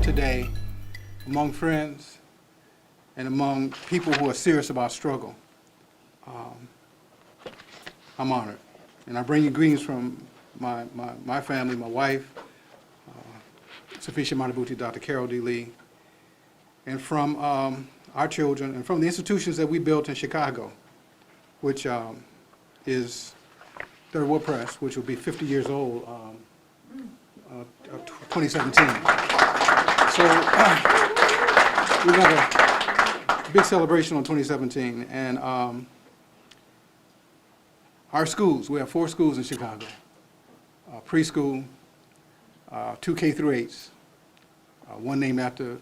today among friends and among people who are serious about struggle. I'm honored. And I bring you greetings from my family, my wife, Haki Madhubuti, Dr. Carol D. Lee, and from our children, and from the institutions that we built in Chicago, which is Third World Press, which will be 50 years old 2017. So we've got a big celebration on 2017, and our schools, we have 4 schools in Chicago, preschool, 2 K through 8s, one named after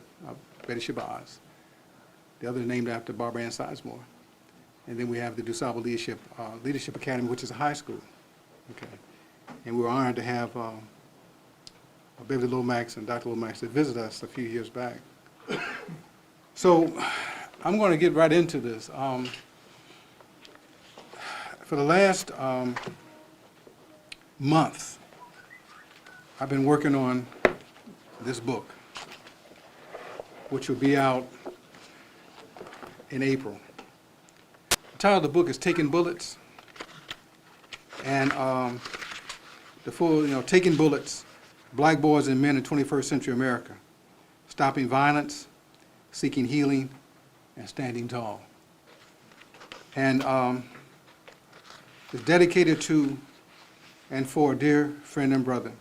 Betty Shabazz, the other named after Barbara Ann Sizemore. And then we have the DuSable Leadership Academy, which is a high school. Okay. And we were honored to have Beverly Lomax and Dr. Lomax to visit us a few years back. So I'm going to get right into this. For the last month, I've been working on this book, which will be out in April. The title of the book is Taking Bullets, and the full, Taking Bullets, Black Boys and Men in 21st Century America, Stopping Violence, Seeking Healing, and Standing Tall. And it's dedicated to and for a dear friend and brother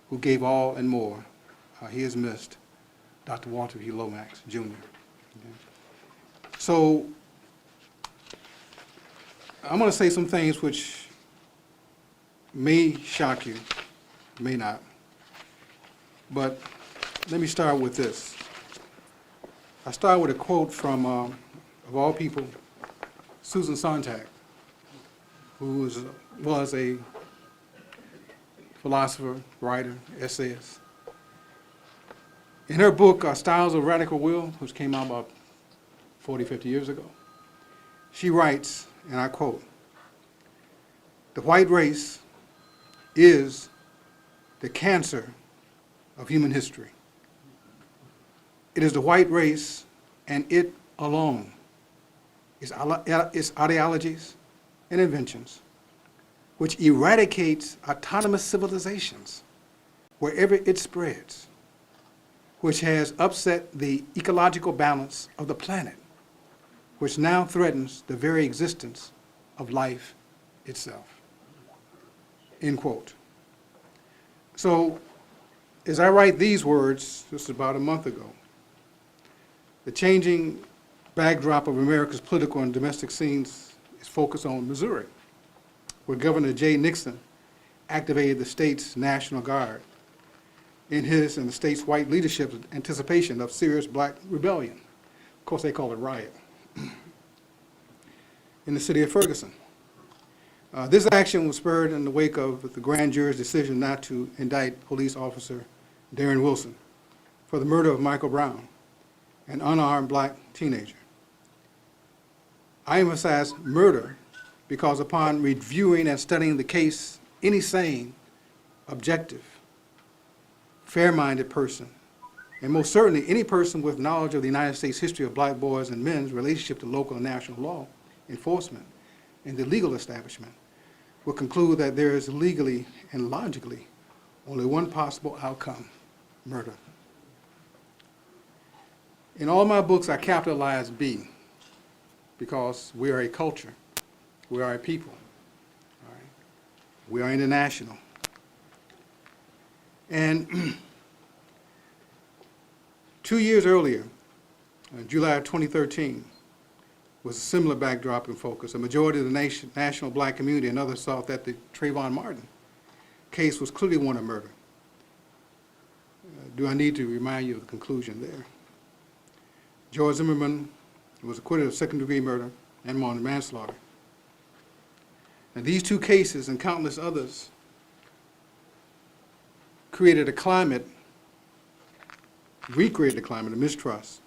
who gave all and more. He is missed, Dr. Walter P. Lomax, Jr. Okay. So I'm going to say some things which may shock you, may not. But let me start with this. I start with a quote from, of all people, Susan Sontag, who was a philosopher, writer, essayist. In her book, Styles of Radical Will, which came out about 40, 50 years ago, she writes, and I quote, "The white race is the cancer of human history. It is the white race, and it alone, its ideologies and inventions, which eradicates autonomous civilizations wherever it spreads, which has upset the ecological balance of the planet, which now threatens the very existence of life itself." End quote. So, as I write these words, this is about a month ago, the changing backdrop of America's political and domestic scenes is focused on Missouri, where Governor Jay Nixon activated the state's National Guard in his and the state's white leadership's anticipation of serious black rebellion. Of course, they call it riot. In the city of Ferguson. This action was spurred in the wake of the grand jury's decision not to indict police officer Darren Wilson for the murder of Michael Brown, an unarmed black teenager. I emphasize murder because upon reviewing and studying the case, any sane, objective, fair-minded person, and most certainly any person with knowledge of the United States history of black boys and men's relationship to local and national law enforcement and the legal establishment will conclude that there is legally and logically only one possible outcome: murder. In all my books, I capitalize B because we are a culture, we are a people, all right? We are international. And 2 years earlier, July of 2013, was a similar backdrop in focus. A majority of the national black community and others thought that the Trayvon Martin case was clearly one of murder. Do I need to remind you of the conclusion there? George Zimmerman was acquitted of second-degree murder and manslaughter. And these 2 cases and countless others recreated a climate of mistrust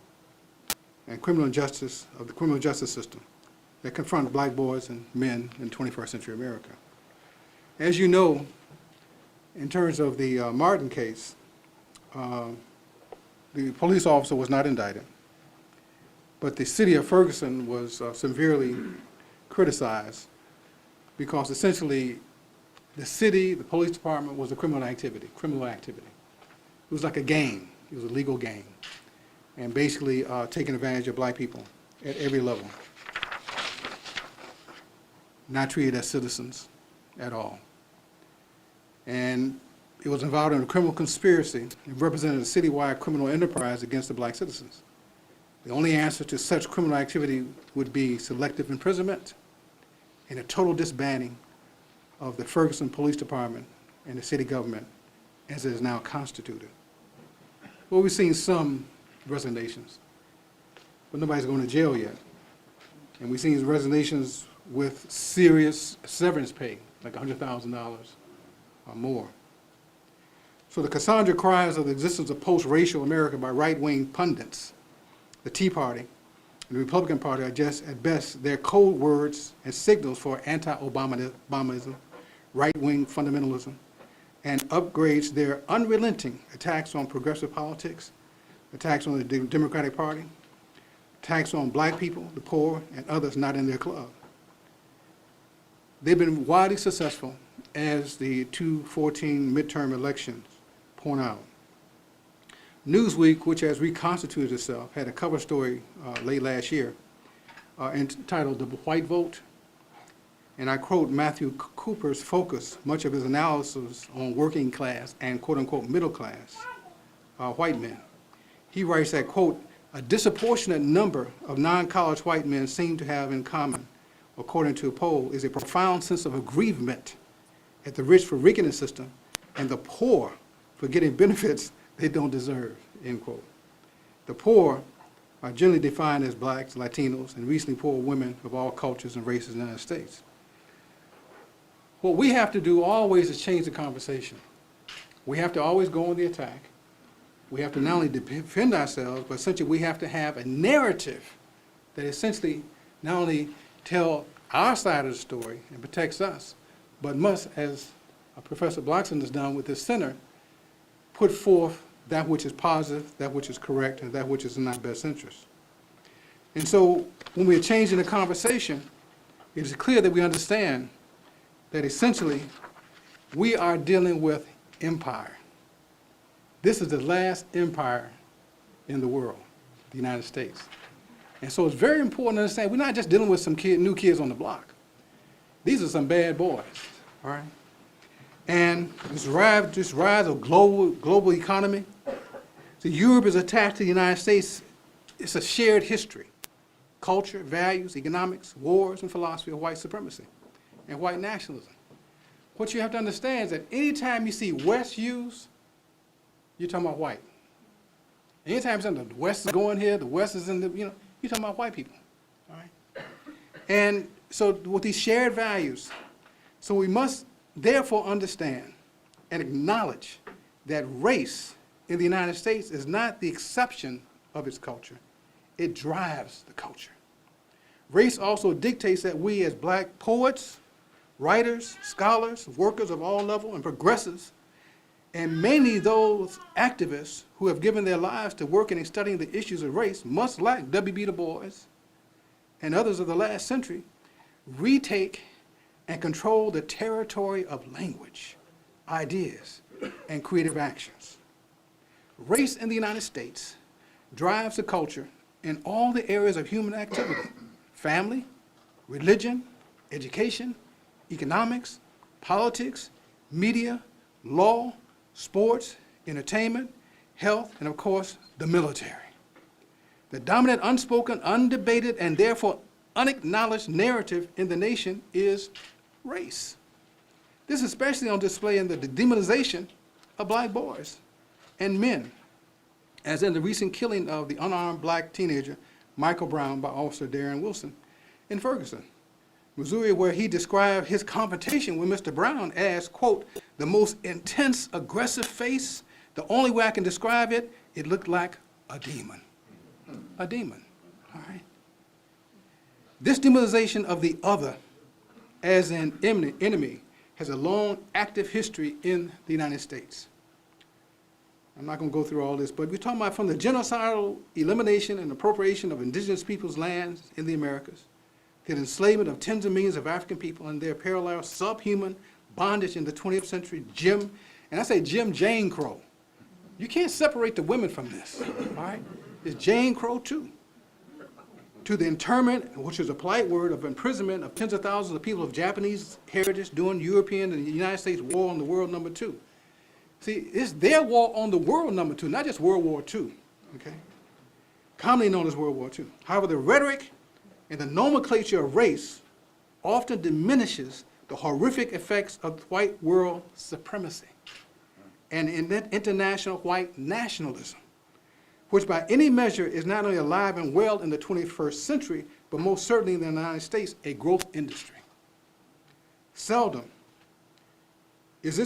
and criminal injustice of the criminal justice system that confront black boys and men in 21st century America. As you know, in terms of the Martin case, the police officer was not indicted, but the city of Ferguson was severely criticized because essentially the city, the police department was a criminal activity. It was like a game. It was a legal game. And basically taking advantage of black people at every level. Not treated as citizens at all. And it was involved in a criminal conspiracy and represented a citywide criminal enterprise against the black citizens. The only answer to such criminal activity would be selective imprisonment and a total disbanding of the Ferguson Police Department and the city government as it is now constituted. Well, we've seen some resignations, but nobody's going to jail yet. And we've seen resignations with serious severance pay, like $100,000 or more. So the Cassandra cries of the existence of post-racial America by right-wing pundits, the Tea Party, and the Republican Party are just, at best, their code words and signals for anti-Obamaism, right-wing fundamentalism, and upgrades their unrelenting attacks on progressive politics, attacks on the Democratic Party, attacks on black people, the poor, and others not in their club. They've been widely successful as the 2014 midterm elections point out. Newsweek, which has reconstituted itself, had a cover story late last year entitled "The White Vote." And I quote Matthew Cooper's focus, much of his analysis on working class and quote-unquote middle class white men. He writes that, quote, "A disproportionate number of non-college white men seem to have in common, according to a poll, is a profound sense of aggrievement at the rich for rigging the system and the poor for getting benefits they don't deserve," end quote. The poor are generally defined as blacks, Latinos, and recently poor women of all cultures and races in the United States. What we have to do always is change the conversation. We have to always go on the attack. We have to not only defend ourselves, but essentially we have to have a narrative that essentially not only tell our side of the story and protects us, but must, as Professor Blockson has done with this center, put forth that which is positive, that which is correct, and that which is in our best interest. And so when we're changing the conversation, it is clear that we understand that essentially we are dealing with empire. This is the last empire in the world, the United States. And so it's very important to understand we're not just dealing with some new kids on the block. These are some bad boys, all right? And this rise of global economy, so Europe is attached to the United States. It's a shared history, culture, values, economics, wars, and philosophy of white supremacy and white nationalism. What you have to understand is that anytime you see West used, you're talking about white. Anytime something the West is going here, the West is in the, you're talking about white people, all right? And so with these shared values, so we must therefore understand and acknowledge that race in the United States is not the exception of its culture. It drives the culture. Race also dictates that we as black poets, writers, scholars, workers of all levels, and progressives, and mainly those activists who have given their lives to working and studying the issues of race must, like W.B. Du Bois and others of the last century, retake and control the territory of language, ideas, and creative actions. Race in the United States drives the culture in all the areas of human activity: family, religion, education, economics, politics, media, law, sports, entertainment, health, and of course, the military. The dominant, unspoken, undebated, and therefore unacknowledged narrative in the nation is race. This is especially on display in the demonization of black boys and men, as in the recent killing of the unarmed black teenager Michael Brown by Officer Darren Wilson in Ferguson, Missouri, where he described his confrontation with Mr. Brown as, quote, "the most intense, aggressive face. The only way I can describe it, it looked like a demon." A demon, all right? This demonization of the other as an enemy has a long active history in the United States. I'm not going to go through all this, but we're talking about from the genocidal elimination and appropriation of indigenous peoples' lands in the Americas, to the enslavement of tens of millions of African people and their parallel subhuman bondage in the 20th century, and I say Jane Crow. You can't separate the women from this, all right? It's Jane Crow too. To the internment, which is a polite word, of imprisonment of tens of thousands of people of Japanese heritage during European and the United States War on the World #2. See, it's their war on the world #2, not just World War II, okay? Commonly known as World War II. However, the rhetoric and the nomenclature of race often diminishes the horrific effects of white world supremacy and in that international white nationalism, which by any measure is not only alive and well in the 21st century, but most certainly in the United States, a growth industry. Seldom is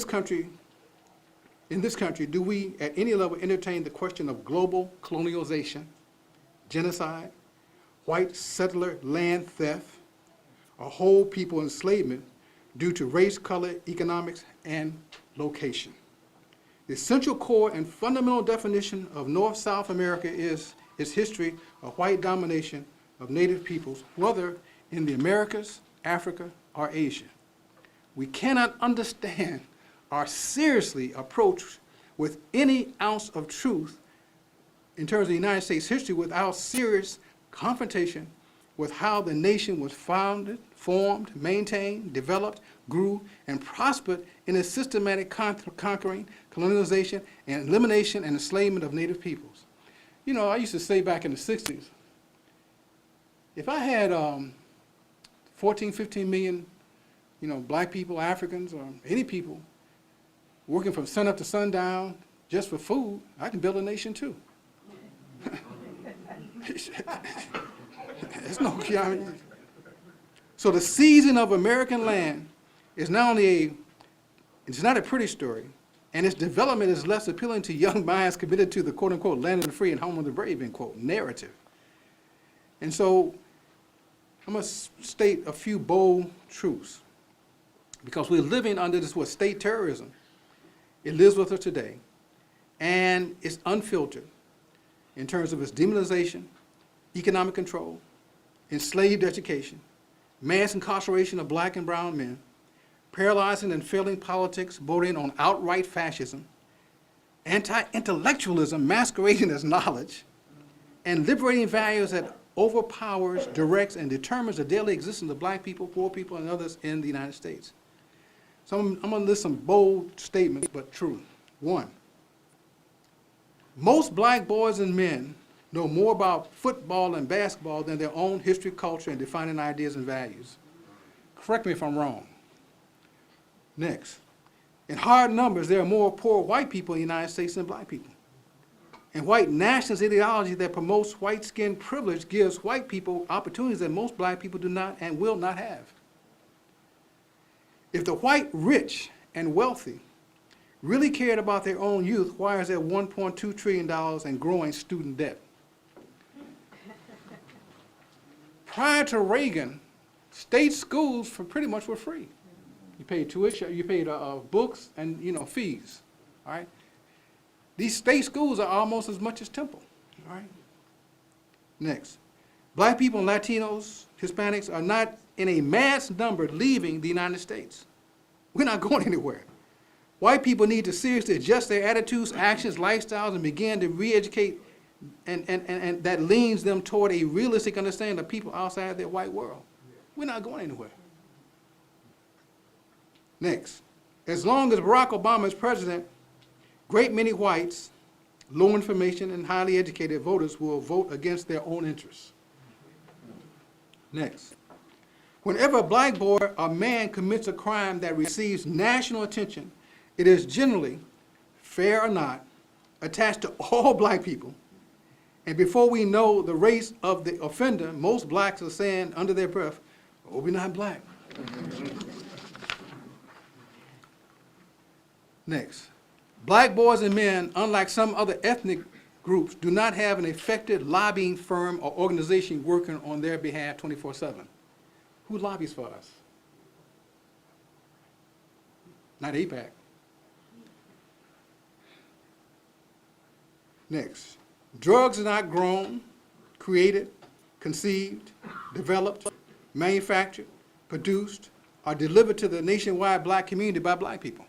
in this country, do we at any level entertain the question of global colonialization, genocide, white settler land theft, or whole people enslavement due to race, color, economics, and location. The essential core and fundamental definition of North-South America is its history of white domination of native peoples, whether in the Americas, Africa, or Asia. We cannot understand or seriously approach with any ounce of truth in terms of the United States history without serious confrontation with how the nation was founded, formed, maintained, developed, grew, and prospered in a systematic conquering, colonization, and elimination and enslavement of native peoples. You know, I used to say back in the 60s, if I had 14, 15 million, black people, Africans, or any people working from sun up to sundown just for food, I can build a nation too. It's no, so the seizing of American land is not only it's not a pretty story, and its development is less appealing to young minds committed to the quote-unquote land of the free and home of the brave, end quote, narrative. And so I must state a few bold truths, because we're living under this state terrorism. It lives with us today, and it's unfiltered in terms of its demonization, economic control, enslaved education, mass incarceration of black and brown men, paralyzing and failing politics bordering on outright fascism, anti-intellectualism masquerading as knowledge, and liberating values that overpowers, directs, and determines the daily existence of black people, poor people, and others in the United States. So I'm going to list some bold statements, but true. 1, most black boys and men know more about football and basketball than their own history, culture, and defining ideas and values. Correct me if I'm wrong. Next, in hard numbers, there are more poor white people in the United States than black people. And white nationalist ideology that promotes white skin privilege gives white people opportunities that most black people do not and will not have. If the white rich and wealthy really cared about their own youth, why is there $1.2 trillion and growing student debt? Prior to Reagan, state schools pretty much were free. You paid tuition, you paid books and fees. All right. These state schools are almost as much as Temple. All right. Next, black people and Latinos, Hispanics are not in a mass number leaving the United States. We're not going anywhere. White people need to seriously adjust their attitudes, actions, lifestyles, and begin to re-educate, and that leans them toward a realistic understanding of people outside their white world. We're not going anywhere. Next, as long as Barack Obama is president, great many whites, low information, and highly educated voters will vote against their own interests. Next, whenever a black boy or man commits a crime that receives national attention, it is generally, fair or not, attached to all black people. And before we know the race of the offender, most blacks are saying under their breath, "Oh, we're not black." Next, black boys and men, unlike some other ethnic groups, do not have an effective lobbying firm or organization working on their behalf 24/7. Who lobbies for us? Not AIPAC. Next, drugs are not grown, created, conceived, developed, manufactured, produced, or delivered to the nationwide black community by black people.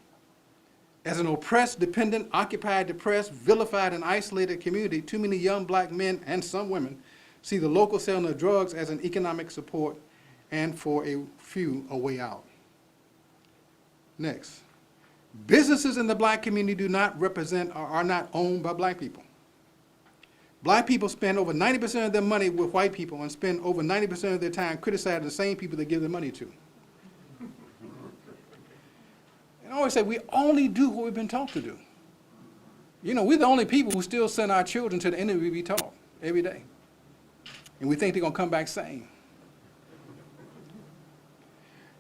As an oppressed, dependent, occupied, depressed, vilified, and isolated community, too many young black men and some women see the local selling of drugs as an economic support and for a few, a way out. Next, businesses in the black community do not represent or are not owned by black people. Black people spend over 90% of their money with white people and spend over 90% of their time criticizing the same people they give their money to. And I always say we only do what we've been taught to do. You know, we're the only people who still send our children to the end of we be taught every day. And we think they're going to come back sane.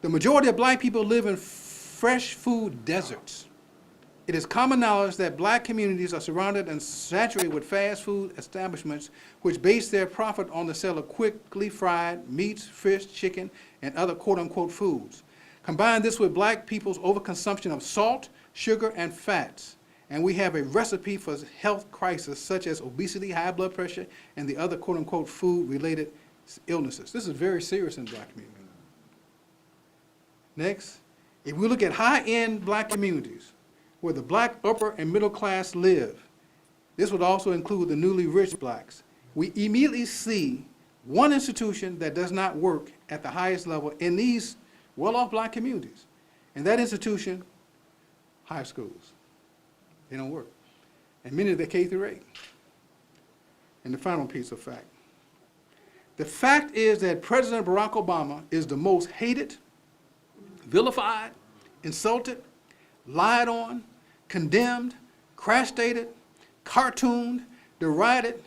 The majority of black people live in fresh food deserts. It is common knowledge that black communities are surrounded and saturated with fast food establishments which base their profit on the sale of quickly fried meats, fish, chicken, and other quote-unquote foods. Combine this with black people's overconsumption of salt, sugar, and fats, and we have a recipe for health crisis such as obesity, high blood pressure, and the other quote-unquote food-related illnesses. This is very serious in the black community. Next, if we look at high-end black communities where the black upper and middle class live, this would also include the newly rich blacks, we immediately see one institution that does not work at the highest level in these well-off black communities. And that institution, high schools. They don't work. And many of them K through 8. And the final piece of fact. The fact is that President Barack Obama is the most hated, vilified, insulted, lied on, condemned, crash-dated, cartooned, derided,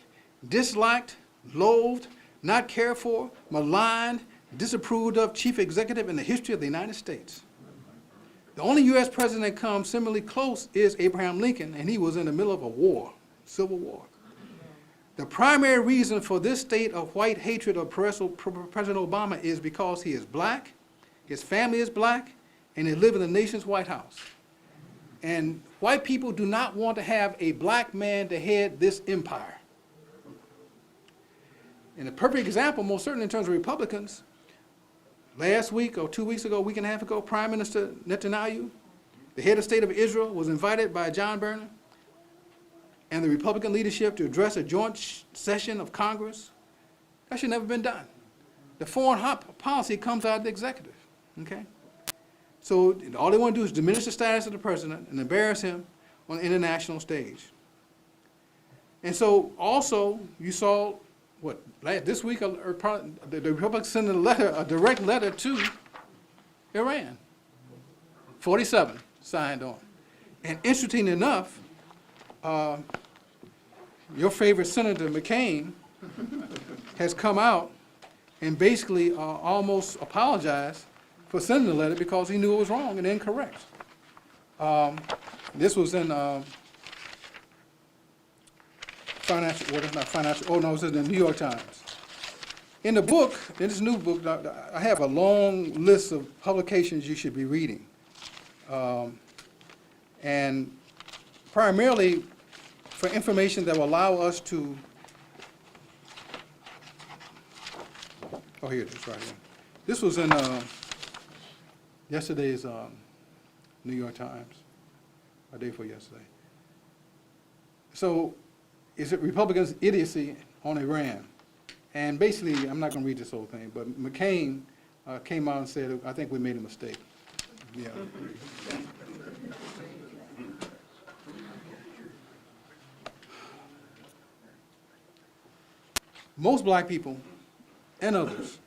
disliked, loathed, not cared for, maligned, disapproved of chief executive in the history of the United States. The only U.S. president that comes similarly close is Abraham Lincoln, and he was in the middle of a war, civil war. The primary reason for this state of white hatred of President Obama is because he is black, his family is black, and they live in the nation's White House. And white people do not want to have a black man to head this empire. And a perfect example, most certainly in terms of Republicans, last week or 2 weeks ago, a week and a half ago, Prime Minister Netanyahu, the head of state of Israel, was invited by John Boehner and the Republican leadership to address a joint session of Congress. That should never have been done. The foreign policy comes out of the executive, okay? So all they want to do is diminish the status of the president and embarrass him on the international stage. And so also you saw, this week, the Republicans sent a direct letter to Iran. 47 signed on. And interesting enough, your favorite Senator McCain has come out and basically almost apologized for sending the letter because he knew it was wrong and incorrect. This was in it's in the New York Times. In the book, in this new book, I have a long list of publications you should be reading. And primarily for information that will allow us to, here it is right here. This was in yesterday's New York Times, a day before yesterday. So, is it Republicans' idiocy on Iran? And basically, I'm not going to read this whole thing, but McCain came out and said, I think we made a mistake. Yeah. Most black people and others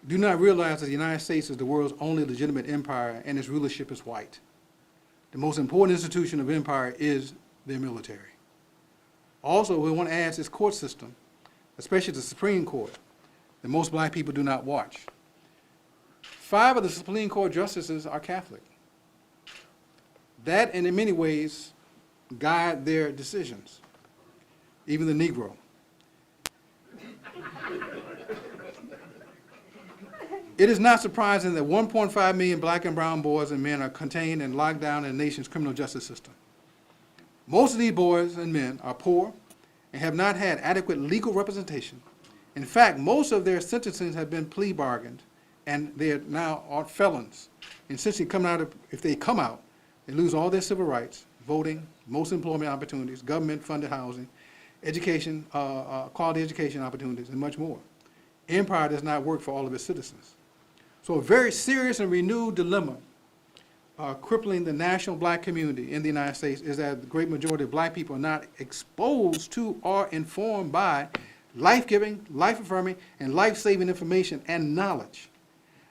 do not realize that the United States is the world's only legitimate empire and its rulership is white. The most important institution of empire is their military. Also, we want to add this court system, especially the Supreme Court, that most black people do not watch. 5 of the Supreme Court justices are Catholic. That, and in many ways, guide their decisions, even the Negro. It is not surprising that 1.5 million black and brown boys and men are contained and locked down in the nation's criminal justice system. Most of these boys and men are poor, and have not had adequate legal representation. In fact, most of their sentencing have been plea bargained, and they are now are felons. And essentially, if they come out, they lose all their civil rights, voting, most employment opportunities, government-funded housing, education, quality education opportunities, and much more. Empire does not work for all of its citizens. So a very serious and renewed dilemma crippling the national black community in the United States is that the great majority of black people are not exposed to or informed by life-giving, life-affirming, and life-saving information and knowledge.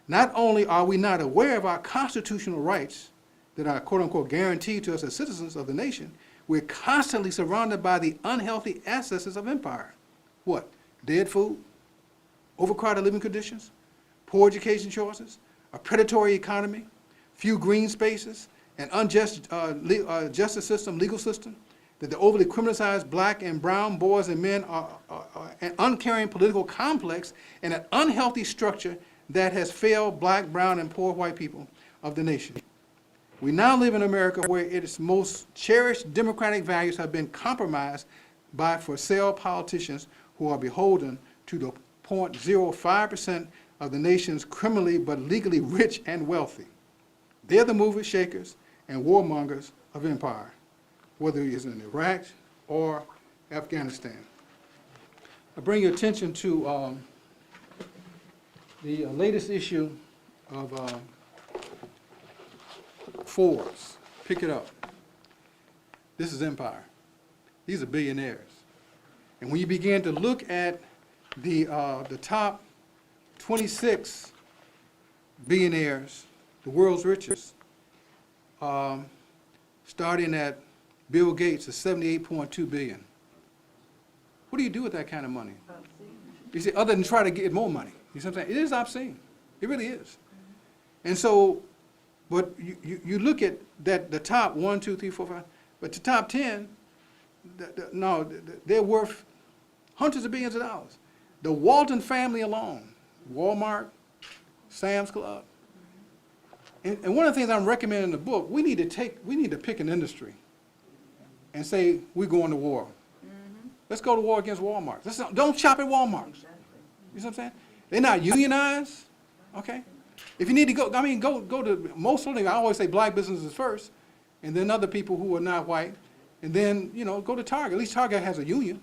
Not only are we not aware of our constitutional rights that are quote-unquote guaranteed to us as citizens of the nation, we're constantly surrounded by the unhealthy excesses of empire. What? Dead food, overcrowded living conditions, poor education choices, a predatory economy, few green spaces, an unjust justice system, legal system, that the overly criminalized black and brown boys and men are an uncaring political complex and an unhealthy structure that has failed black, brown, and poor white people of the nation. We now live in America where its most cherished democratic values have been compromised by for sale politicians who are beholden to the 0.05% of the nation's criminally but legally rich and wealthy. They're the movers, shakers, and warmongers of empire, whether it's in Iraq or Afghanistan. I bring your attention to the latest issue of Forbes. Pick it up. This is empire. These are billionaires. And when you begin to look at the top 26 billionaires, the world's richest, starting at Bill Gates is $78.2 billion. What do you do with that kind of money? You see, other than try to get more money. You see what I'm saying? It is obscene. It really is. And so, but you look at that, the top 1, 2, 3, 4, 5, but the top 10, they're worth hundreds of billions of dollars. The Walton family alone, Walmart, Sam's Club. And one of the things I'm recommending in the book, we need to pick an industry and say, we're going to war. Let's go to war against Walmart. Don't shop at Walmart. You see what I'm saying? They're not unionized, okay? If you need to go, go to, most of them, I always say black businesses first, and then other people who are not white, and then, go to Target. At least Target has a union,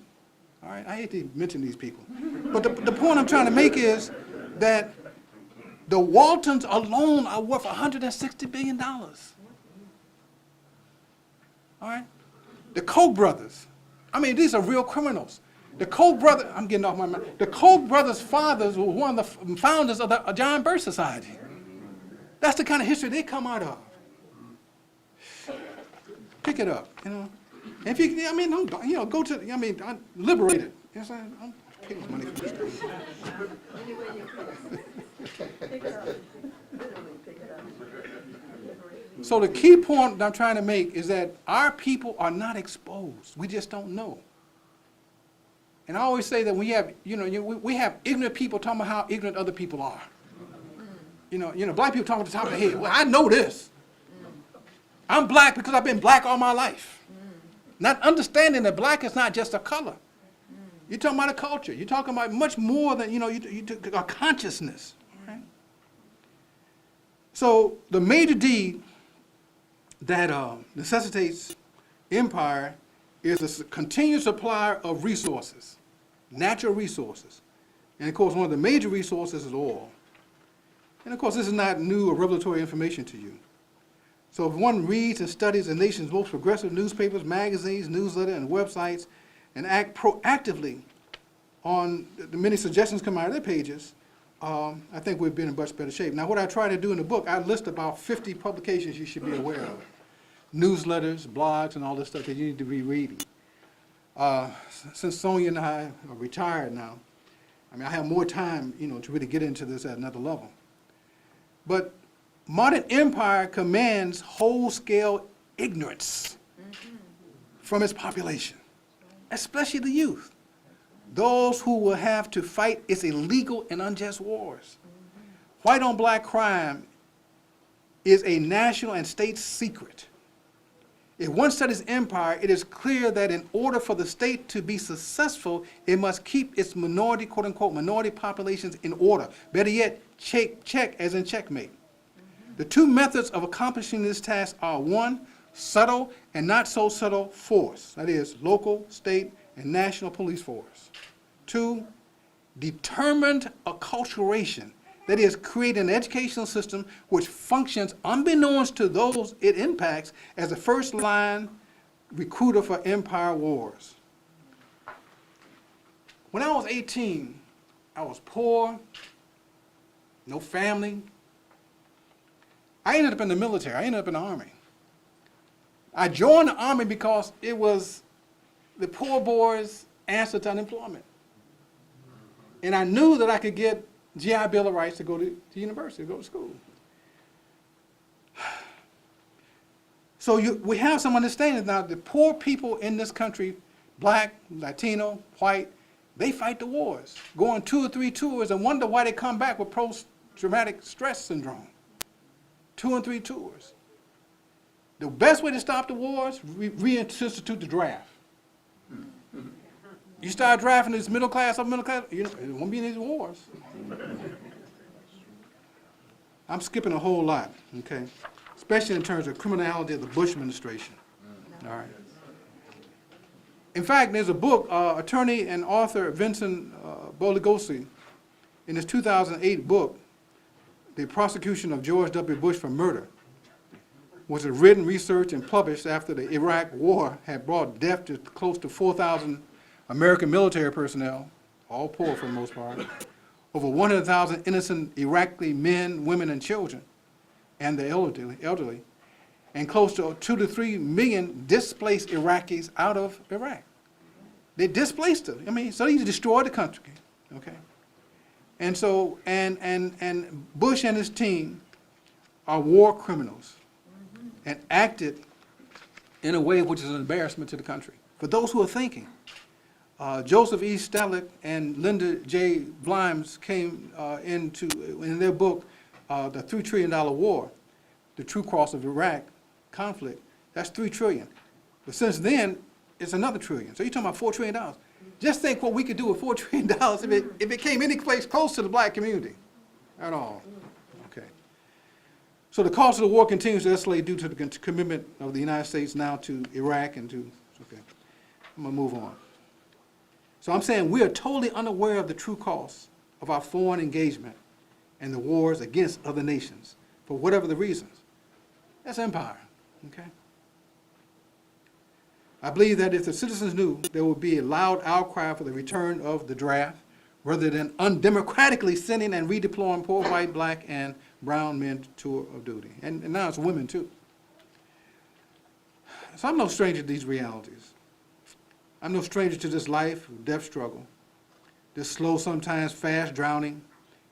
all right? I hate to mention these people. But the point I'm trying to make is that the Waltons alone are worth $160 billion. All right? The Koch brothers, these are real criminals. The Koch brothers, I'm getting off my mind. The Koch brothers' fathers were one of the founders of the John Birch Society. That's the kind of history they come out of. Pick it up, And if you, don't, go to, liberate it. You know what I'm saying? I'm paying money for this. So the key point that I'm trying to make is that our people are not exposed. We just don't know. And I always say that we have, we have ignorant people talking about how ignorant other people are. Black people talking at the top of their head. Well, I know this. I'm black because I've been black all my life. Not understanding that black is not just a color. You're talking about a culture. You're talking about much more than, a consciousness. Right? So the major deed that necessitates empire is a continued supply of resources, natural resources. And of course, one of the major resources is oil. And of course, this is not new or revelatory information to you. So if one reads and studies the nation's most progressive newspapers, magazines, newsletters, and websites, and act proactively on the many suggestions come out of their pages, I think we've been in much better shape. Now, what I try to do in the book, I list about 50 publications you should be aware of. Newsletters, blogs, and all this stuff that you need to be reading. Since Sonia and I are retired now, I have more time, to really get into this at another level. But modern empire commands whole-scale ignorance from its population, especially the youth. Those who will have to fight its illegal and unjust wars. White on black crime is a national and state secret. If one studies empire, it is clear that in order for the state to be successful, it must keep its minority, quote unquote, minority populations in order. Better yet, check as in checkmate. The two methods of accomplishing this task are: one, subtle and not so subtle force, that is, local, state, and national police force. Two, determined acculturation, that is, create an educational system which functions unbeknownst to those it impacts as a first-line recruiter for empire wars. When I was 18, I was poor, no family. I ended up in the military. I ended up in the Army. I joined the Army because it was the poor boys' answer to unemployment. And I knew that I could get GI Bill of Rights to go to university, to go to school. So we have some understanding now. The poor people in this country, black, Latino, white, they fight the wars, go on 2 or 3 tours and wonder why they come back with post-traumatic stress syndrome. 2 and 3 tours. The best way to stop the wars, reinstitute the draft. You start drafting this middle class, upper middle class, it won't be any wars. I'm skipping a whole lot, okay? Especially in terms of criminality of the Bush administration. All right. In fact, there's a book, attorney and author Vincent Boligosi, in his 2008 book, The Prosecution of George W. Bush for Murder, was written, researched, and published after the Iraq War had brought death to close to 4,000 American military personnel, all poor for the most part, over 100,000 innocent Iraqi men, women, and children, and the elderly, and close to 2 to 3 million displaced Iraqis out of Iraq. They displaced them. I mean, so they destroyed the country, okay? And so, and Bush and his team are war criminals and acted in a way which is an embarrassment to the country. For those who are thinking, Joseph E. Stalin and Linda J. Blimes came in their book, The $3 Trillion War, The True Cost of Iraq Conflict. That's $3 trillion. But since then, it's another trillion. So you're talking about $4 trillion. Just think what we could do with $4 trillion if it came any place close to the black community at all. Okay. So the cost of the war continues to escalate due to the commitment of the United States now to Iraq and to, okay. I'm gonna move on. So I'm saying we are totally unaware of the true cost of our foreign engagement and the wars against other nations, for whatever the reasons. That's empire, okay? I believe that if the citizens knew, there would be a loud outcry for the return of the draft, rather than undemocratically sending and redeploying poor white, black, and brown men to tour of duty. And now it's women too. So I'm no stranger to these realities. I'm no stranger to this life of death struggle, this slow, sometimes fast drowning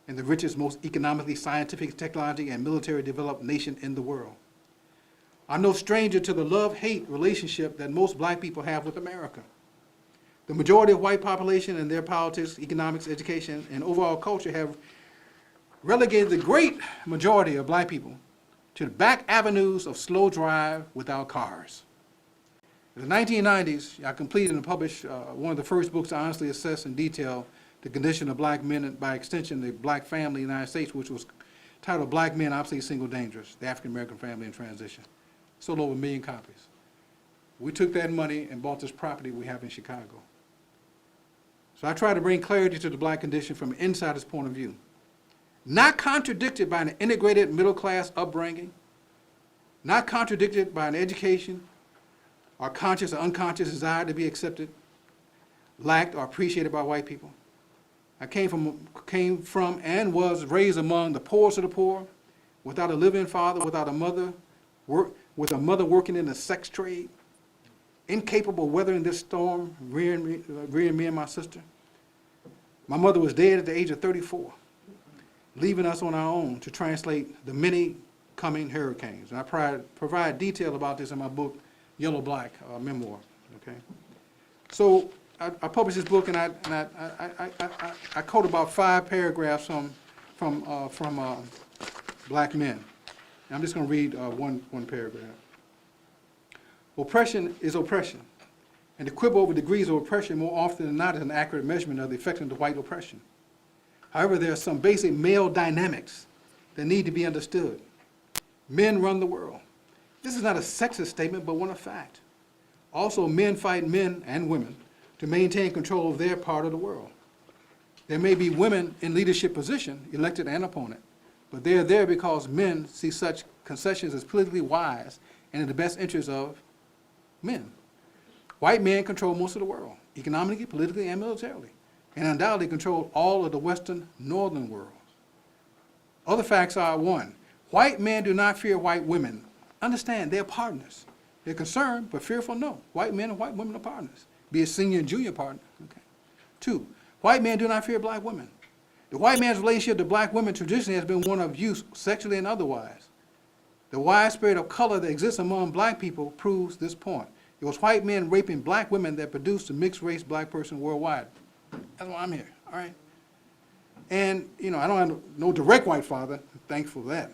in the richest, most economically, scientific, technology, and military developed nation in the world. I'm no stranger to the love-hate relationship that most black people have with America. The majority of white population and their politics, economics, education, and overall culture have relegated the great majority of black people to the back avenues of slow drive without cars. In the 1990s, I completed and published one of the first books to honestly assess in detail the condition of black men, and by extension, the black family in the United States, which was titled Black Men, Obviously Single Dangerous, the African American Family in Transition. Sold over 1 million copies. We took that money and bought this property we have in Chicago. So I try to bring clarity to the black condition from an insider's point of view. Not contradicted by an integrated middle-class upbringing, not contradicted by an education, or conscious or unconscious desire to be accepted, lacked, or appreciated by white people. I came from and was raised among the poorest of the poor, without a living father, without a mother, with a mother working in the sex trade, incapable of weathering this storm, rearing me and my sister. My mother was dead at the age of 34, leaving us on our own to translate the many coming hurricanes. And I provide detail about this in my book, Yellow Black Memoir, okay? So I published this book, and I quote about 5 paragraphs from black men. And I'm just going to read one paragraph. Oppression is oppression. And the quibble over degrees of oppression more often than not is an accurate measurement of the effect of white oppression. However, there are some basic male dynamics that need to be understood. Men run the world. This is not a sexist statement, but one of fact. Also, men fight men and women to maintain control of their part of the world. There may be women in leadership position, elected and opponent, but they are there because men see such concessions as politically wise and in the best interest of men. White men control most of the world, economically, politically, and militarily, and undoubtedly control all of the Western northern world. Other facts are, one, white men do not fear white women. Understand, they're partners. They're concerned, but fearful, no. White men and white women are partners, be it senior and junior partner. Okay. Two, white men do not fear black women. The white man's relationship to black women traditionally has been one of abuse, sexually and otherwise. The widespread of color that exists among black people proves this point. It was white men raping black women that produced the mixed race black person worldwide. That's why I'm here, all right? And, you know, I don't have no direct white father, thankful for that.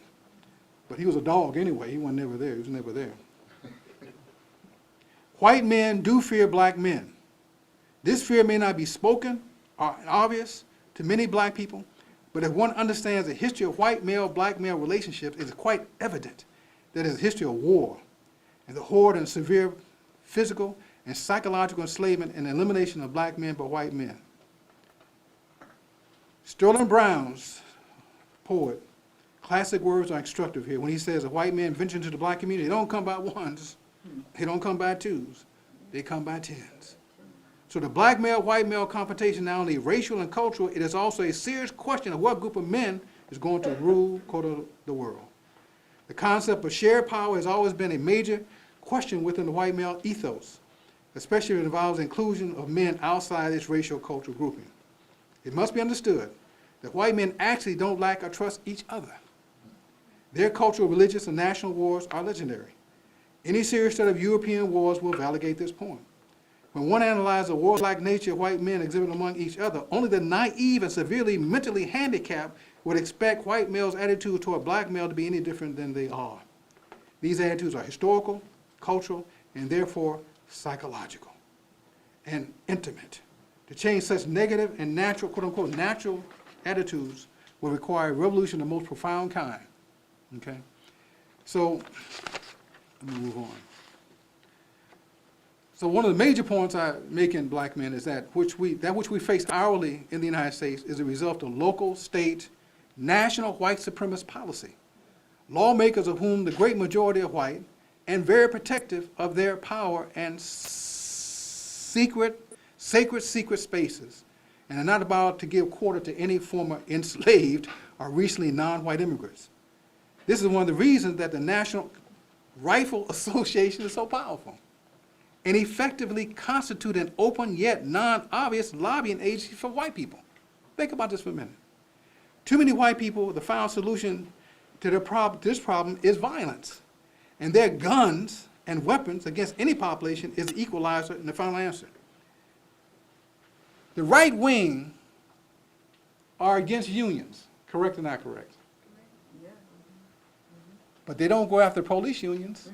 But he was a dog anyway, he was never there, he was never there. White men do fear black men. This fear may not be spoken or obvious to many black people, but if one understands the history of white male-black male relationships, it is quite evident that it is a history of war and the horrid and severe physical and psychological enslavement and elimination of black men by white men. Sterling Brown's poet, classic words are instructive here when he says, a white man venture into the black community, they don't come by ones, they don't come by twos, they come by tens. So the black male, white male confrontation, not only racial and cultural, it is also a serious question of what group of men is going to rule, quote, the world. The concept of shared power has always been a major question within the white male ethos, especially if it involves inclusion of men outside its racial cultural grouping. It must be understood that white men actually don't like or trust each other. Their cultural, religious, and national wars are legendary. Any serious study of European wars will validate this point. When one analyzes the warlike nature white men exhibit among each other, only the naive and severely mentally handicapped would expect white males' attitude toward black male to be any different than they are. These attitudes are historical, cultural, and therefore psychological and intimate. To change such negative and natural, quote unquote, natural attitudes will require a revolution of the most profound kind. Okay? So, let me move on. So one of the major points I make in black men is that which we face hourly in the United States is a result of local, state, national white supremacist policy. Lawmakers of whom the great majority are white and very protective of their power and sacred spaces, and are not about to give quarter to any former enslaved or recently non-white immigrants. This is one of the reasons that the National Rifle Association is so powerful and effectively constitute an open yet non-obvious lobbying agency for white people. Think about this for a minute. Too many white people, the final solution to this problem is violence. And their guns and weapons against any population is the equalizer and the final answer. The right wing are against unions, correct or not correct? But they don't go after police unions.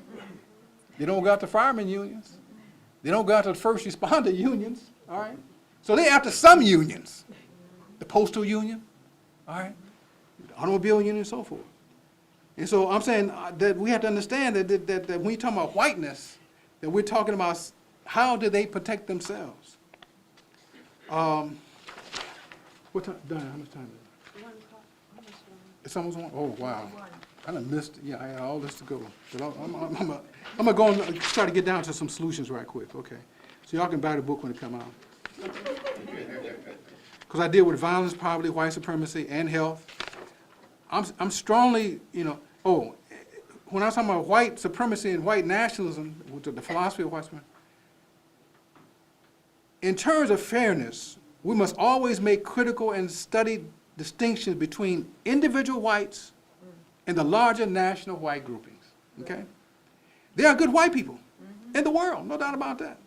They don't go after firemen unions. They don't go after the first responder unions, all right? So they're after some unions. The postal union, all right? The automobile union and so forth. And so I'm saying that we have to understand that when we talk about whiteness, that we're talking about how do they protect themselves. What time, Donna, how much time is it? 1 o'clock. It's almost 1? Oh, wow. I done missed, yeah, I had all this to go. But I'm gonna go and try to get down to some solutions right quick, okay? So y'all can buy the book when it come out. Because I deal with violence, poverty, white supremacy, and health. I'm strongly, when I was talking about white supremacy and white nationalism, the philosophy of white supremacy, in terms of fairness, we must always make critical and studied distinctions between individual whites and the larger national white groupings, okay? There are good white people in the world, no doubt about that.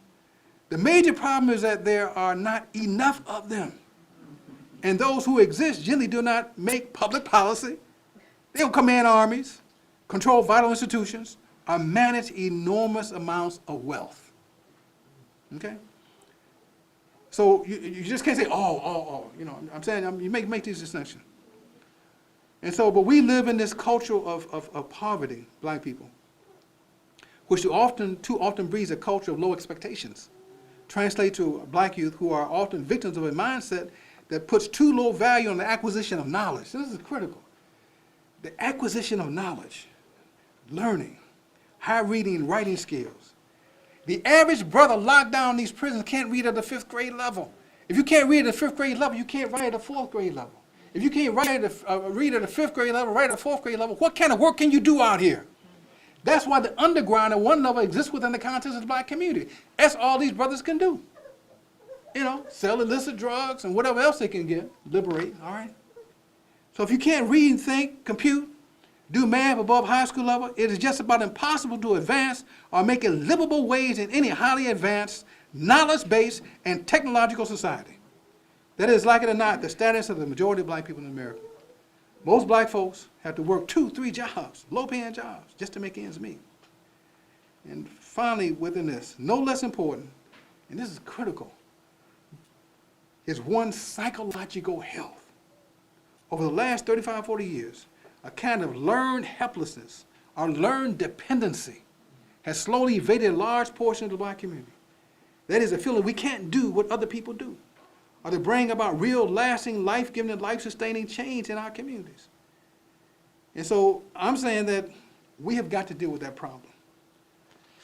The major problem is that there are not enough of them. And those who exist generally do not make public policy. They don't command armies, control vital institutions, or manage enormous amounts of wealth. Okay? So you just can't say, you know, I'm saying you make these distinctions. And so, but we live in this culture of poverty, black people, which too often breeds a culture of low expectations. Translate to black youth who are often victims of a mindset that puts too low value on the acquisition of knowledge. This is critical. The acquisition of knowledge, learning, high reading and writing skills. The average brother locked down in these prisons can't read at the 5th grade level. If you can't read at the 5th grade level, you can't write at the 4th grade level. If you can't read at the 5th grade level, write at the 4th grade level, what kind of work can you do out here? That's why the underground at one level exists within the context of the black community. That's all these brothers can do. You know, sell illicit drugs and whatever else they can get, liberate, all right? So if you can't read, think, compute, do math above high school level, it is just about impossible to advance or make a livable wage in any highly advanced, knowledge-based, and technological society. That is, like it or not, the status of the majority of black people in America. Most black folks have to work 2, 3 jobs, low-paying jobs, just to make ends meet. And finally, within this, no less important, and this is critical, is one's psychological health. Over the last 35, 40 years, a kind of learned helplessness or learned dependency has slowly evaded a large portion of the black community. That is a feeling we can't do what other people do, or to bring about real, lasting, life-giving, and life-sustaining change in our communities. And so I'm saying that we have got to deal with that problem.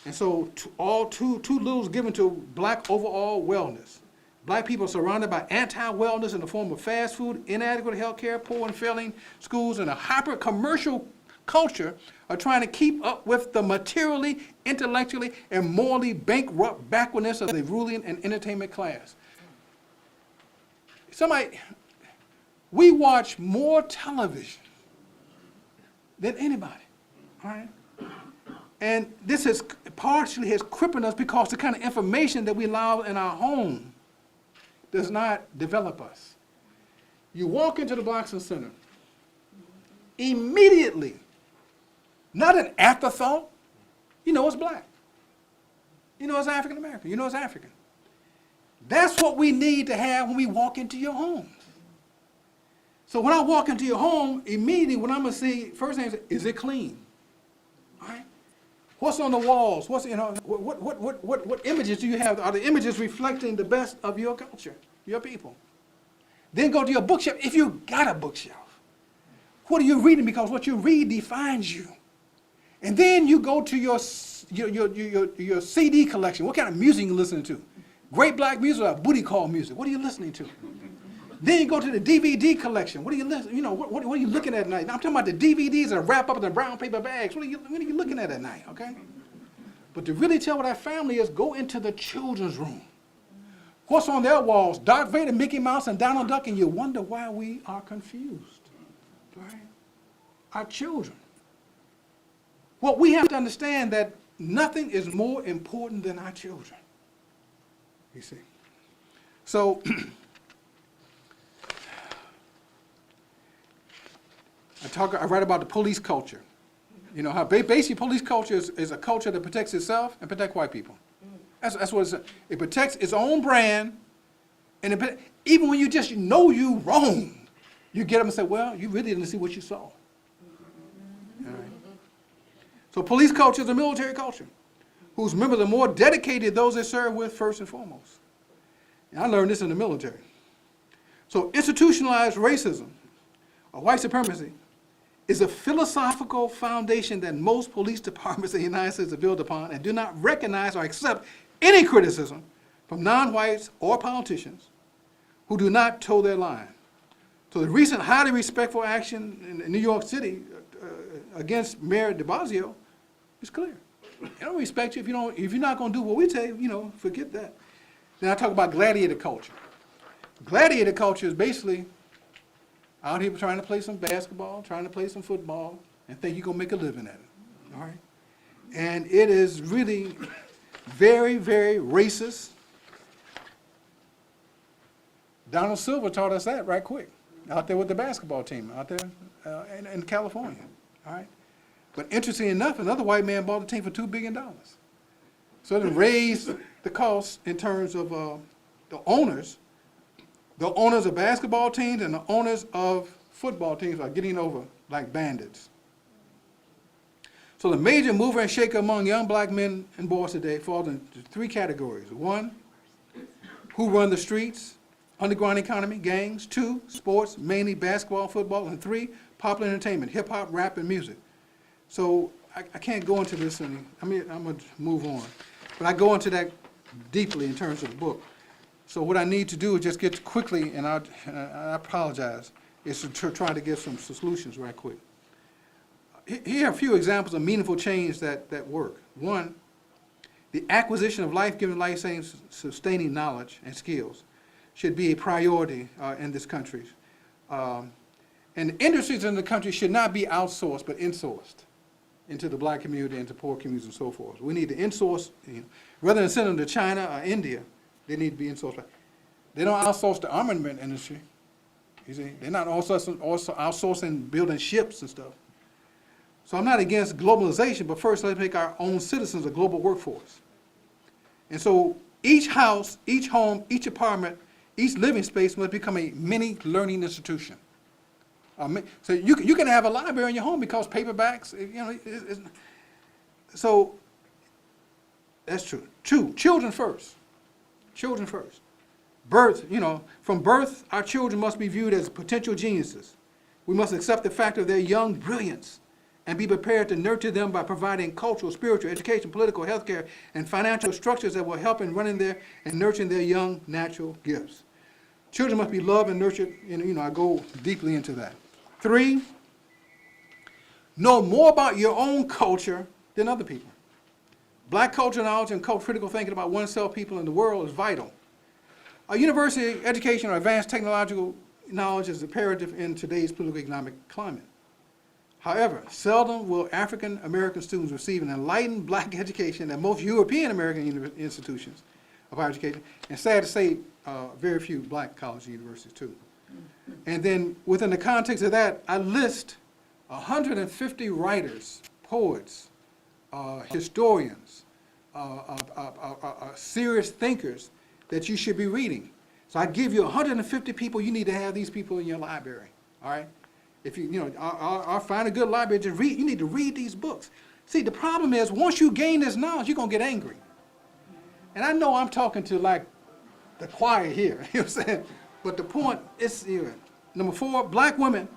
And so too little is given to black overall wellness. Black people are surrounded by anti-wellness in the form of fast food, inadequate health care, poor and failing schools, and a hyper-commercial culture are trying to keep up with the materially, intellectually, and morally bankrupt backwardness of the ruling and entertainment class. We watch more television than anybody, all right? And this has partially crippled us because the kind of information that we allow in our home does not develop us. You walk into the Blockson Center, immediately, not an afterthought, you know it's black. You know it's African American. You know it's African. That's what we need to have when we walk into your homes. So when I walk into your home, immediately what I'm going to see, first thing is it clean? All right? What's on the walls? What images do you have? Are the images reflecting the best of your culture, your people? Then go to your bookshelf, if you got a bookshelf. What are you reading? Because what you read defines you. And then you go to your CD collection. What kind of music are you listening to? Great black music or booty call music? What are you listening to? Then you go to the DVD collection. What are you listening? You know, what are you looking at night? Now, I'm talking about the DVDs that are wrapped up in the brown paper bags. What are you looking at night? Okay. But to really tell what our family is, go into the children's room. What's on their walls? Darth Vader, Mickey Mouse, and Donald Duck, and you wonder why we are confused. Right? Our children. Well, we have to understand that nothing is more important than our children. You see. So I write about the police culture. You know, how basically police culture is a culture that protects itself and protects white people. That's what it protects its own brand, and even when you just know you wrong, you get up and say, well, you really didn't see what you saw. All right. So police culture is a military culture, whose members are more dedicated to those they serve with first and foremost. And I learned this in the military. So institutionalized racism, or white supremacy, is a philosophical foundation that most police departments in the United States are built upon and do not recognize or accept any criticism from non-whites or politicians who do not toe their line. So the recent highly respectful action in New York City against Mayor de Blasio is clear. They don't respect you if you're not going to do what we tell you, forget that. Then I talk about gladiator culture. Gladiator culture is basically out here trying to play some basketball, trying to play some football, and think you're going to make a living at it, all right? And it is really very, very racist. Donald Silver taught us that right quick, out there with the basketball team, out there in California, all right? But interestingly enough, another white man bought the team for $2 billion. So it raised the cost in terms of the owners of basketball teams and the owners of football teams are getting over like bandits. So the major mover and shaker among young black men and boys today falls into 3 categories. 1, who run the streets, underground economy, gangs. 2, sports, mainly basketball, football. And 3, popular entertainment, hip hop, rap, and music. So I can't go into this, I'm going to move on. But I go into that deeply in terms of the book. So what I need to do is just get quickly, and I apologize, is to try to give some solutions right quick. Here are a few examples of meaningful change that work. 1, the acquisition of life-giving, life-sustaining knowledge and skills should be a priority in this country. And industries in the country should not be outsourced, but insourced into the black community, into poor communities, and so forth. We need to insource, rather than send them to China or India, they need to be insourced. They don't outsource the armament industry. You see, they're not also outsourcing building ships and stuff. So I'm not against globalization, but first let's make our own citizens a global workforce. And so each house, each home, each apartment, each living space must become a mini learning institution. So you can have a library in your home because paperbacks, so that's true. 2, children first. Children first. Birth, from birth, our children must be viewed as potential geniuses. We must accept the fact of their young brilliance and be prepared to nurture them by providing cultural, spiritual, education, political, healthcare, and financial structures that will help in running their and nurturing their young natural gifts. Children must be loved and nurtured, I go deeply into that. 3, know more about your own culture than other people. Black culture knowledge and critical thinking about oneself, people, and the world is vital. A university education or advanced technological knowledge is imperative in today's political economic climate. However, seldom will African American students receive an enlightened black education at most European American institutions of higher education, and sad to say, very few black colleges and universities too. And then within the context of that, I list 150 writers, poets, historians, serious thinkers that you should be reading. So I give you 150 people. You need to have these people in your library, all right? If I'll find a good library, just read. You need to read these books. See, the problem is once you gain this knowledge, you're going to get angry. And I know I'm talking to like the choir here, you know what I'm saying? But the point is, number 4, black women.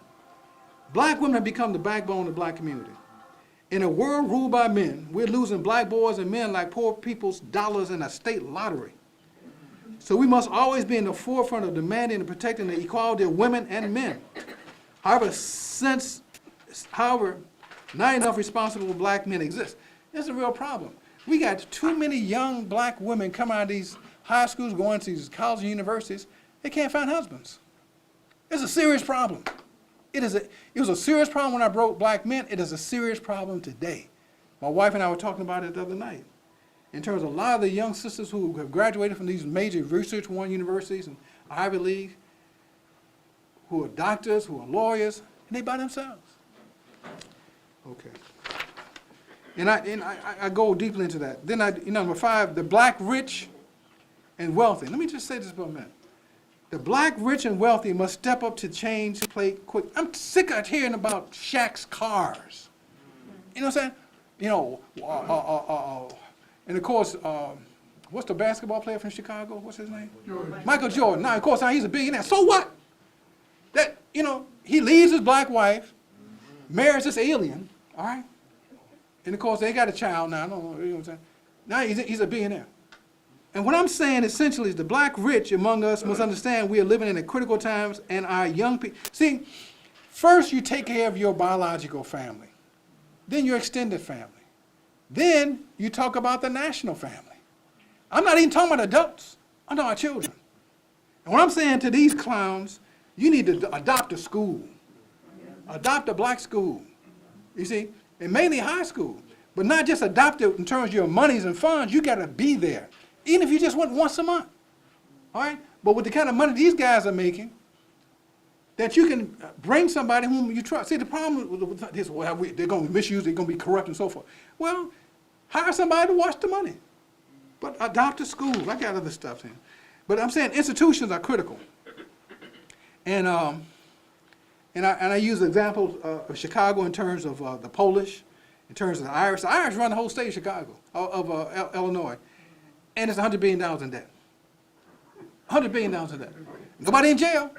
Black women have become the backbone of the black community. In a world ruled by men, we're losing black boys and men like poor people's dollars in a state lottery. So we must always be in the forefront of demanding and protecting the equality of women and men. However, not enough responsible black men exist. It's a real problem. We got too many young black women coming out of these high schools, going to these colleges and universities. They can't find husbands. It's a serious problem. It was a serious problem when I broke black men. It is a serious problem today. My wife and I were talking about it the other night. In terms of a lot of the young sisters who have graduated from these major research-one universities and Ivy League, who are doctors, who are lawyers, and they by themselves. Okay. And I go deeply into that. Then number 5, the black rich and wealthy. Let me just say this for a minute. The black rich and wealthy must step up to change, play quick. I'm sick of hearing about Shaq's cars. You know what I'm saying? And of course, what's the basketball player from Chicago? What's his name? Jordan. Michael Jordan. Now, of course, he's a billionaire. So what? That, he leaves his black wife, marries this alien, all right? And of course, they got a child now. I don't know, you know what I'm saying? Now he's a billionaire. And what I'm saying essentially is the black rich among us must understand we are living in a critical times, and our young people. See, first you take care of your biological family, then your extended family. Then you talk about the national family. I'm not even talking about adults. I'm talking about children. And what I'm saying to these clowns, you need to adopt a school. Adopt a black school. You see? And mainly high school. But not just adopt it in terms of your monies and funds. You got to be there. Even if you just went once a month. All right? But with the kind of money these guys are making, that you can bring somebody whom you trust. See, the problem with this, well, they're going to misuse, they're going to be corrupt and so forth. Well, hire somebody to watch the money. But adopt a school. I got other stuff in. But I'm saying institutions are critical. And I use examples of Chicago in terms of the Polish, in terms of the Irish. The Irish run the whole state of Chicago, of Illinois. And it's $100 billion in debt. $100 billion in debt. Nobody in jail.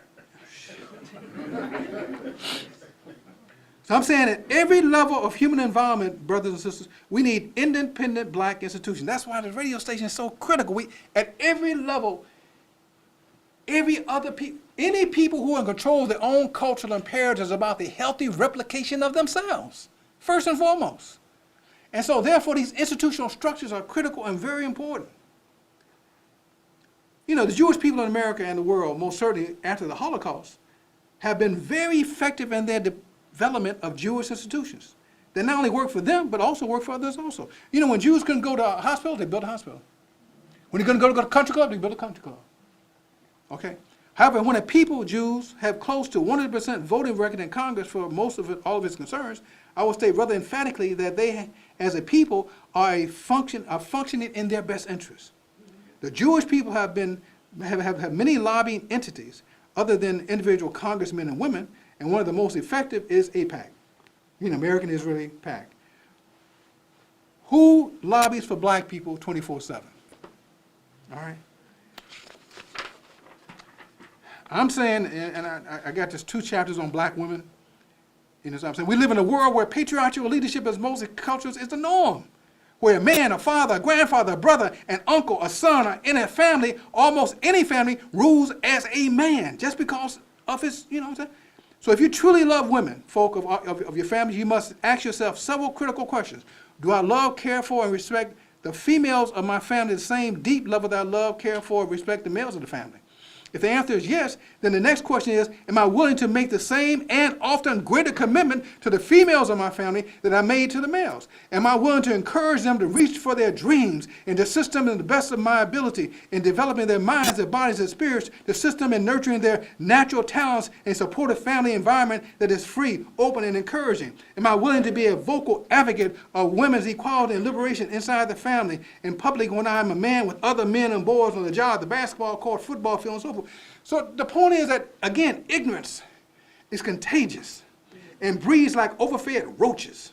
So I'm saying at every level of human involvement, brothers and sisters, we need independent black institutions. That's why the radio station is so critical. At every level, any people who are in control of their own cultural imperatives about the healthy replication of themselves, first and foremost. And so therefore these institutional structures are critical and very important. You know, the Jewish people in America and the world, most certainly after the Holocaust, have been very effective in their development of Jewish institutions. They not only work for them, but also work for others also. You know, when Jews couldn't go to a hospital, they built a hospital. When they couldn't go to a country club, they built a country club. Okay? However, when a people, Jews, have close to 100% voting record in Congress for most of it, all of its concerns, I will state rather emphatically that they, as a people, are functioning in their best interest. The Jewish people have many lobbying entities other than individual congressmen and women, and one of the most effective is AIPAC, American Israeli PAC. Who lobbies for black people 24/7? All right? I'm saying, and I got just 2 chapters on black women. You know what I'm saying? We live in a world where patriarchal leadership as most cultures is the norm, where a man, a father, a grandfather, a brother, an uncle, a son, or in a family, almost any family, rules as a man just because of his, you know what I'm saying? So if you truly love women, folk of your family, you must ask yourself several critical questions. Do I love, care for, and respect the females of my family the same deep level that I love, care for, and respect the males of the family? If the answer is yes, then the next question is, am I willing to make the same and often greater commitment to the females of my family that I made to the males? Am I willing to encourage them to reach for their dreams and to assist them in the best of my ability in developing their minds, their bodies, their spirits, to assist them in nurturing their natural talents and support a family environment that is free, open, and encouraging? Am I willing to be a vocal advocate of women's equality and liberation inside the family, in public when I'm a man with other men and boys on the job, the basketball court, football field, and so forth? So the point is that, again, ignorance is contagious and breeds like overfed roaches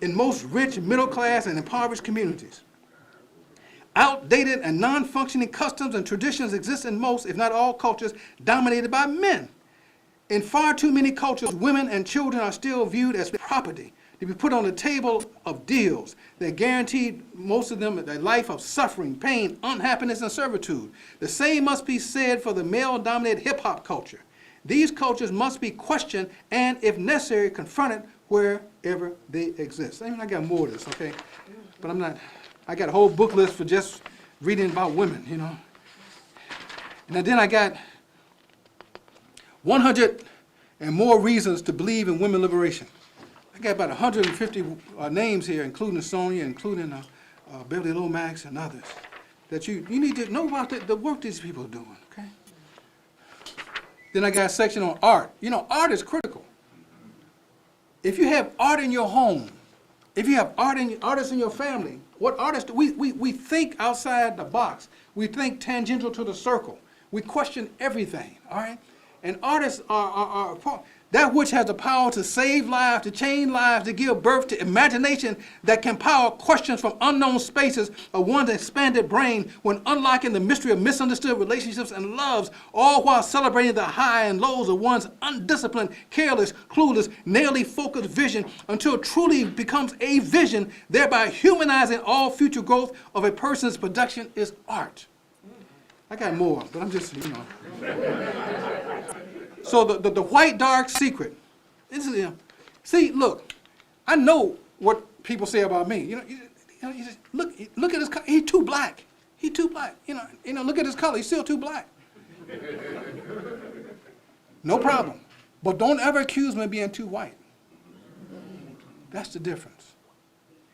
in most rich, middle class, and impoverished communities. Outdated and non-functioning customs and traditions exist in most, if not all, cultures dominated by men. In far too many cultures, women and children are still viewed as property to be put on the table of deals that guaranteed most of them a life of suffering, pain, unhappiness, and servitude. The same must be said for the male-dominated hip-hop culture. These cultures must be questioned and, if necessary, confronted wherever they exist. I mean, I got more of this, okay? But I got a whole book list for just reading about women, you know? And then I got 100 and more reasons to believe in women liberation. I got about 150 names here, including Sonia, including Beverly Lomax and others, that you need to know about the work these people are doing, okay? Then I got a section on art. You know, art is critical. If you have art in your home, if you have artists in your family, what artists do? We think outside the box. We think tangential to the circle. We question everything, all right? And artists are that which has the power to save lives, to change lives, to give birth to imagination that can power questions from unknown spaces of one's expanded brain when unlocking the mystery of misunderstood relationships and loves, all while celebrating the high and lows of one's undisciplined, careless, clueless, narrowly focused vision until it truly becomes a vision, thereby humanizing all future growth of a person's production is art. I got more, but I'm just, you know. So the white dark secret. See, look, I know what people say about me. You just, look at his color. He's too black. He's too black. You know, look at his color. He's still too black. No problem. But don't ever accuse me of being too white. That's the difference.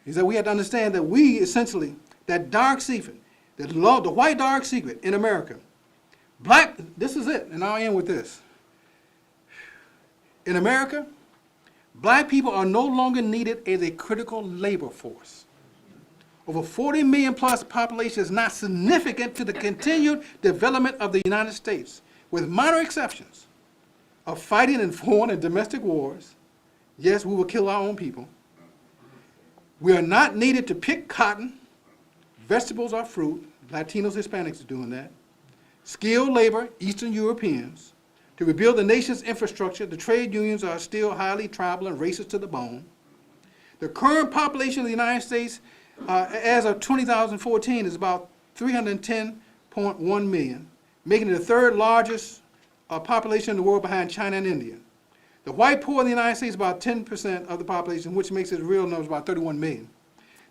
Is that we have to understand that we essentially, that dark secret, the white dark secret in America, black, this is it, and I'll end with this. In America, black people are no longer needed as a critical labor force. Over 40 million plus population is not significant to the continued development of the United States, with minor exceptions of fighting in foreign and domestic wars. Yes, we will kill our own people. We are not needed to pick cotton, vegetables or fruit. Latinos, Hispanics are doing that. Skilled labor, Eastern Europeans. To rebuild the nation's infrastructure, the trade unions are still highly tribal and racist to the bone. The current population of the United States, as of 2014, is about 310.1 million, making it the third largest population in the world behind China and India. The white poor in the United States is about 10% of the population, which makes its real numbers about 31 million.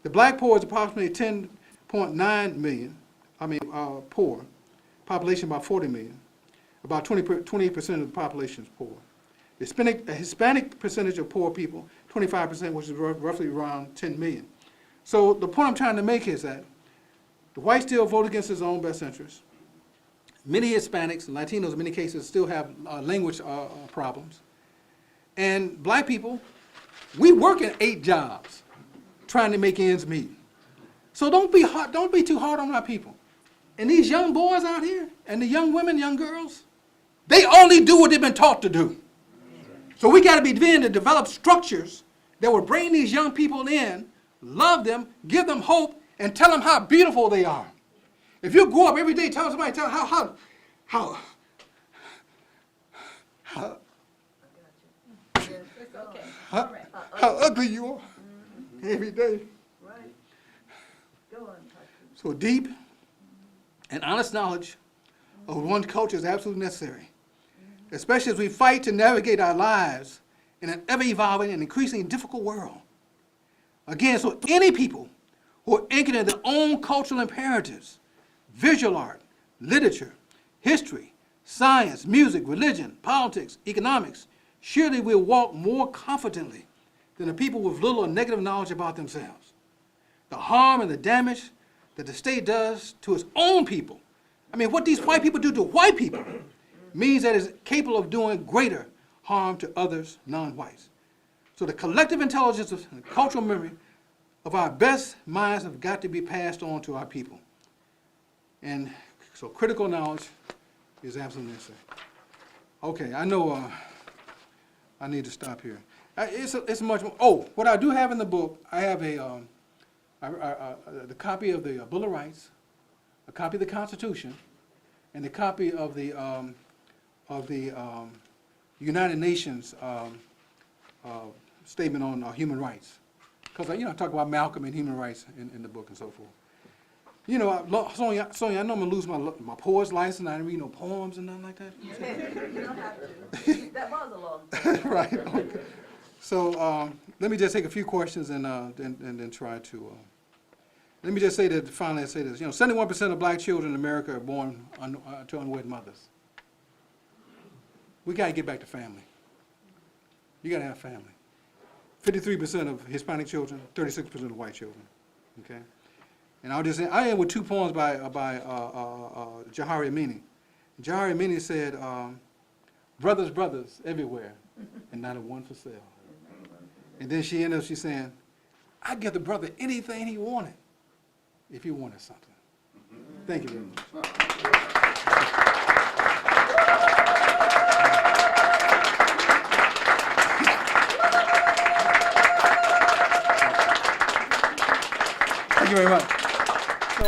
The black poor is approximately 10.9 million, poor. Population about 40 million. About 28% of the population is poor. The Hispanic percentage of poor people, 25%, which is roughly around 10 million. So the point I'm trying to make is that the white still vote against his own best interests. Many Hispanics and Latinos in many cases still have language problems. And black people, we work in 8 jobs trying to make ends meet. So don't be too hard on our people. And these young boys out here, and the young women, young girls, they only do what they've been taught to do. So we got to be beginning to develop structures that will bring these young people in, love them, give them hope, and tell them how beautiful they are. If you go up every day, tell somebody, how ugly you are every day. Right. Go on, So deep and honest knowledge of one's culture is absolutely necessary, especially as we fight to navigate our lives in an ever-evolving and increasingly difficult world. Again, so any people who are anchored in their own cultural imperatives, visual art, literature, history, science, music, religion, politics, economics, surely will walk more confidently than the people with little or negative knowledge about themselves. The harm and the damage that the state does to its own people, what these white people do to white people, means that it's capable of doing greater harm to others, non-whites. So the collective intelligence and cultural memory of our best minds have got to be passed on to our people. And so critical knowledge is absolutely necessary. Okay, I know I need to stop here. It's much more. Oh, what I do have in the book, I have the copy of the Bill of Rights, a copy of the Constitution, and a copy of the United Nations statement on human rights. Because I talk about Malcolm and human rights in the book and so forth. Sonia, I know I'm gonna lose my poet's license. I didn't read no poems and nothing like that. You don't have to. That was a long time. Right. Okay. So let me just take a few questions and then try to. Let me just say that finally. I say this. 71% of black children in America are born to unwed mothers. We gotta get back to family. You gotta have family. 53% of Hispanic children, 36% of white children. Okay. And I end with 2 poems by Jahari Amini. Jahari Amini said, brothers, brothers everywhere, and not a one for sale. And then she ended up, she's saying, I'd give the brother anything he wanted if he wanted something. Thank you very much. Thank you very much. So,